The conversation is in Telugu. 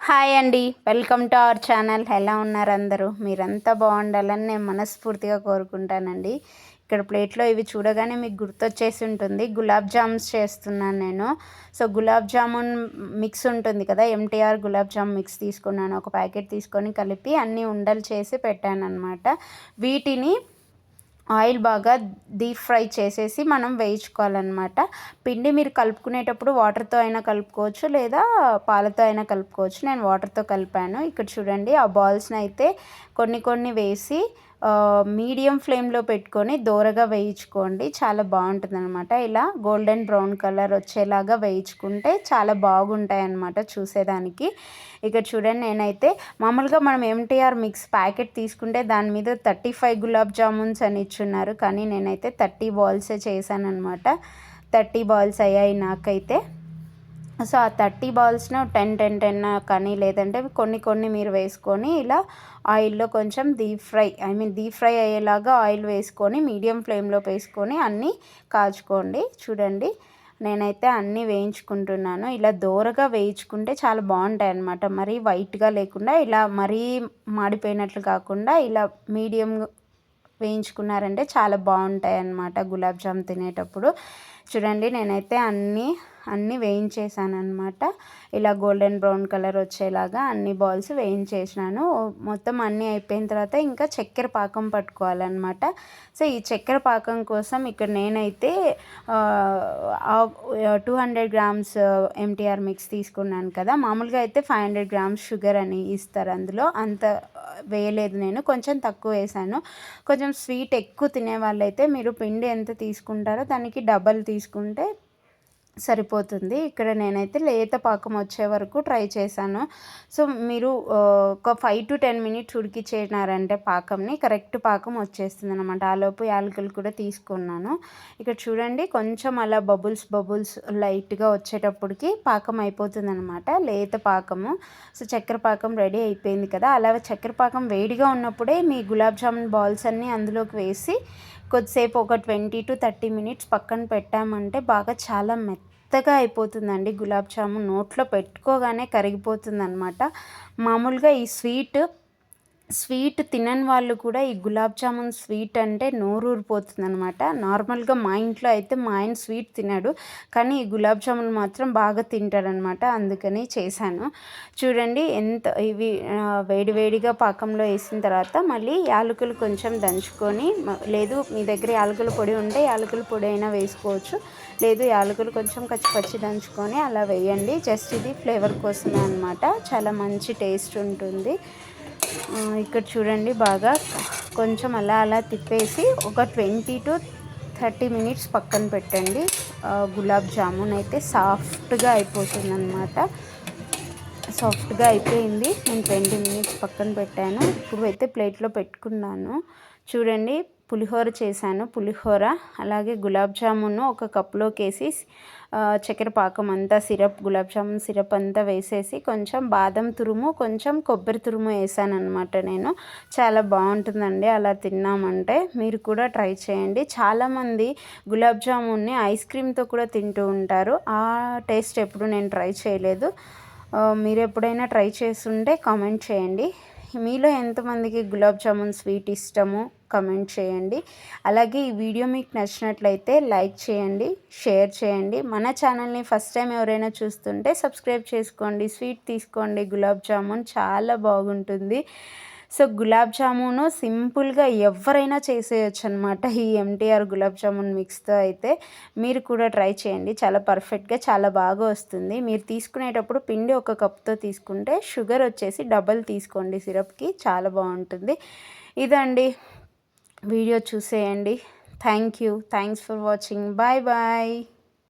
హాయ్ అండి, వెల్కమ్ టు అవర్ ఛానల్. ఎలా ఉన్నారు అందరూ? మీరంతా బాగుండాలని నేను మనస్ఫూర్తిగా కోరుకుంటానండి. ఇక్కడ ప్లేట్లో ఇవి చూడగానే మీకు గుర్తొచ్చేసి ఉంటుంది, గులాబ్ జామ్స్ చేస్తున్నాను నేను. సో గులాబ్ జామున్ మిక్స్ ఉంటుంది కదా, ఎంటీఆర్ గులాబ్ జామ్ మిక్స్ తీసుకున్నాను. ఒక ప్యాకెట్ తీసుకొని కలిపి అన్నీ ఉండలు చేసి పెట్టాను అనమాట. వీటిని ఆయిల్ బాగా డీప్ ఫ్రై చేసేసి మనం వేయించుకోవాలన్నమాట. పిండి మీరు కలుపుకునేటప్పుడు వాటర్తో అయినా కలుపుకోవచ్చు, లేదా పాలతో అయినా కలుపుకోవచ్చు. నేను వాటర్తో కలిపాను. ఇక్కడ చూడండి, ఆ బాల్స్ని అయితే కొన్ని కొన్ని వేసి మీడియం ఫ్లేమ్లో పెట్టుకొని దోరగా వేయించుకోండి. చాలా బాగుంటుంది అనమాట. ఇలా గోల్డెన్ బ్రౌన్ కలర్ వచ్చేలాగా వేయించుకుంటే చాలా బాగుంటాయి అన్నమాట చూసేదానికి. ఇక్కడ చూడండి, నేనైతే మామూలుగా మనం ఎంటీఆర్ మిక్స్ ప్యాకెట్ తీసుకుంటే దాని మీద 35 గులాబ్ జామున్స్ అని ఇచ్చున్నారు, కానీ నేనైతే 30 బాల్సే చేశాను అనమాట. 30 బాల్స్ అయ్యాయి నాకైతే. సో ఆ 30 బాల్స్ను 10 కానీ, లేదంటే కొన్ని కొన్ని మీరు వేసుకొని ఇలా ఆయిల్లో కొంచెం డీప్ ఫ్రై అయ్యేలాగా ఆయిల్ వేసుకొని మీడియం ఫ్లేమ్లో వేసుకొని అన్నీ కాల్చుకోండి. చూడండి, నేనైతే అన్నీ వేయించుకుంటున్నాను. ఇలా దోరగా వేయించుకుంటే చాలా బాగుంటాయి అన్నమాట. మరీ వైట్గా లేకుండా, ఇలా మరీ మాడిపోయినట్లు కాకుండా ఇలా మీడియం వేయించుకున్నారంటే చాలా బాగుంటాయి అన్నమాట గులాబ్ జామ్ తినేటప్పుడు. చూడండి, నేనైతే అన్నీ వేయించేసాను అనమాట. ఇలా గోల్డెన్ బ్రౌన్ కలర్ వచ్చేలాగా అన్ని బాల్స్ వేయించేసినాను. మొత్తం అన్నీ అయిపోయిన తర్వాత ఇంకా చక్కెర పాకం పట్టుకోవాలన్నమాట. సో ఈ చక్కెర పాకం కోసం ఇక్కడ నేనైతే 200 గ్రామ్స్ ఎంటీఆర్ మిక్స్ తీసుకున్నాను కదా. మామూలుగా అయితే 500 గ్రామ్స్ షుగర్ అని ఇస్తారు, అందులో అంత వేయలేదు నేను, కొంచెం తక్కువ వేసాను. కొంచెం స్వీట్ ఎక్కువ తినే వాళ్ళైతే మీరు పిండి ఎంత తీసుకుంటారో దానికి డబల్ తీసుకుంటే సరిపోతుంది. ఇక్కడ నేనైతే లేత పాకం వచ్చే వరకు ట్రై చేశాను. సో మీరు ఒక 5 to 10 మినిట్స్ ఉడికించేనారంటే పాకంని కరెక్ట్ పాకం వచ్చేస్తుంది అనమాట. ఆలోపు యాలకులు కూడా తీసుకున్నాను. ఇక్కడ చూడండి, కొంచెం అలా బబుల్స్ లైట్గా వచ్చేటప్పటికి పాకం అయిపోతుంది అనమాట, లేత పాకము. సో చక్కెర పాకం రెడీ అయిపోయింది కదా. అలా చక్కెర పాకం వేడిగా ఉన్నప్పుడే మీ గులాబ్ జామున్ బాల్స్ అన్నీ అందులోకి వేసి కొద్దిసేపు ఒక 20 to 30 మినిట్స్ పక్కన పెట్టామంటే బాగా చాలా మెత్తగా అయిపోతుందండి గులాబ్ జామున్. నోట్లో పెట్టుకోగానే కరిగిపోతుంది అనమాట. మామూలుగా ఈ స్వీట్ తినని వాళ్ళు కూడా ఈ గులాబ్ జామున్ స్వీట్ అంటే నోరు ఊరిపోతుంది అనమాట. నార్మల్గా మా ఇంట్లో అయితే మా ఆయన స్వీట్ తినాడు, కానీ ఈ గులాబ్ జామున్ మాత్రం బాగా తింటాడనమాట, అందుకని చేశాను. చూడండి, ఇవి వేడివేడిగా పాకంలో వేసిన తర్వాత మళ్ళీ యాలకులు కొంచెం దంచుకొని, లేదు మీ దగ్గర యాలకుల పొడి ఉంటే యాలకుల పొడి అయినా వేసుకోవచ్చు, లేదు యాలకులు కొంచెం పచ్చి దంచుకొని అలా వేయండి. జస్ట్ ఇది ఫ్లేవర్ కోసమే అనమాట, చాలా మంచి టేస్ట్ ఉంటుంది. ఇక్కడ చూడండి, బాగా కొంచెం అలా తిప్పేసి ఒక 20 to 30 మినిట్స్ పక్కన పెట్టండి. గులాబ్ జామున్ అయితే సాఫ్ట్గా అయిపోతుంది అనమాట. సాఫ్ట్గా అయిపోయింది. నేను 20 మినిట్స్ పక్కన పెట్టాను. ఇప్పుడు అయితే ప్లేట్లో పెట్టుకున్నాను. చూడండి, పులిహోర చేశాను. పులిహోర అలాగే గులాబ్ జామున్ ఒక కప్లోకి వేసి చక్కెర పాకం అంతా గులాబ్ జామున్ సిరప్ అంతా వేసేసి కొంచెం బాదం తురుము, కొంచెం కొబ్బరి తురుము వేసాను అనమాట నేను. చాలా బాగుంటుందండి అలా తిన్నామంటే. మీరు కూడా ట్రై చేయండి. చాలామంది గులాబ్ జామున్ని ఐస్ క్రీమ్తో కూడా తింటూ ఉంటారు. ఆ టేస్ట్ ఎప్పుడు నేను ట్రై చేయలేదు. మీరు ఎప్పుడైనా ట్రై చేస్తుంటే కామెంట్ చేయండి. మీలో ఎంతమందికి గులాబ్ జామున్ స్వీట్ ఇష్టమో కమెంట్ చేయండి. అలాగే ఈ వీడియో మీకు నచ్చినట్లయితే లైక్ చేయండి, షేర్ చేయండి. మన ఛానల్ని ఫస్ట్ టైం ఎవరైనా చూస్తుంటే సబ్స్క్రైబ్ చేసుకోండి. స్వీట్ తీసుకోండి, గులాబ్ జామున్ చాలా బాగుంటుంది. సో గులాబ్ జామును సింపుల్గా ఎవరైనా చేసేయచ్చు అనమాట. ఈ ఎంటీఆర్ గులాబ్ జామున్ మిక్స్తో అయితే మీరు కూడా ట్రై చేయండి. చాలా పర్ఫెక్ట్గా చాలా బాగా వస్తుంది. మీరు తీసుకునేటప్పుడు పిండి ఒక కప్తో తీసుకుంటే షుగర్ వచ్చేసి డబల్ తీసుకోండి సిరప్కి, చాలా బాగుంటుంది. ఇదండి, వీడియో చూసేయండి. Thanks for watching. బాయ్.